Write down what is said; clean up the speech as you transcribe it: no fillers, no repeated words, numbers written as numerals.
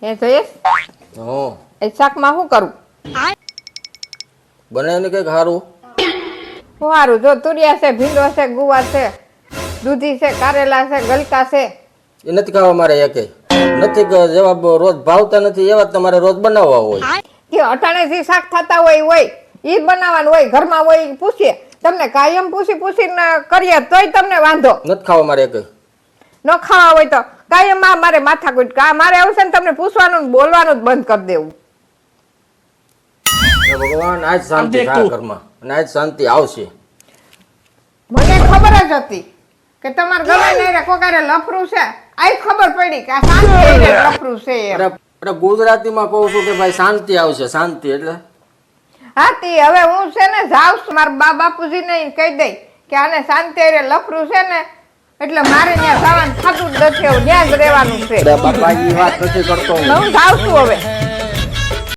એ જયેશ હા એ શાકમાં શું કરું? બનાવીને કંઈક સારું. શું સારું? જો તુરિયા છે, ભીંડો છે, ગુવાર છે, દૂધી છે, કારેલા છે, ગલકા છે. એ નથી ખાવા મારે એકે નથી જેવા રોજ ભાવતા નથી એવા તમારે રોજ બનાવવા હોય. કે અટાણે જે શાક થતા હોય ઈ બનાવવાનું હોય, ઘરમાં હોય ઈ પૂછીએ. તમને કાયમ પૂછીને કરીએ તોય તમને વાંધો. નથી ખાવા મારે એકે. ન ખાવા હોય તો કાયમ મારે માથાકૂટ મારે આવશે ને તમને પૂછવાનું ને બોલવાનું જ બંધ કરી દેવું. ભગવાન આજ શાંતિ થાય ઘરમાં અને આજ શાંતિ આવશે. મને ખબર જ હતી કે તમારે ગમે નહીં કોકારે લફરું છે. આઈ ખબર પડી કે આ શાંતિ લફરું છે એમ. અરે ગુજરાતીમાં કહું છું કે ભાઈ શાંતિ આવશે. શાંતિ એટલે હા તી હવે હું છે ને જાઉં છું મારા બાપુજીને કહી દઈ કે આને શાંતિ લફરું છે ને એટલે મારે ત્યાં જવાનું થતું જ નથી. ત્યાં જ રહેવાનું છે. બાપા એ વાત નથી કરતો હું જાઉં છું હવે.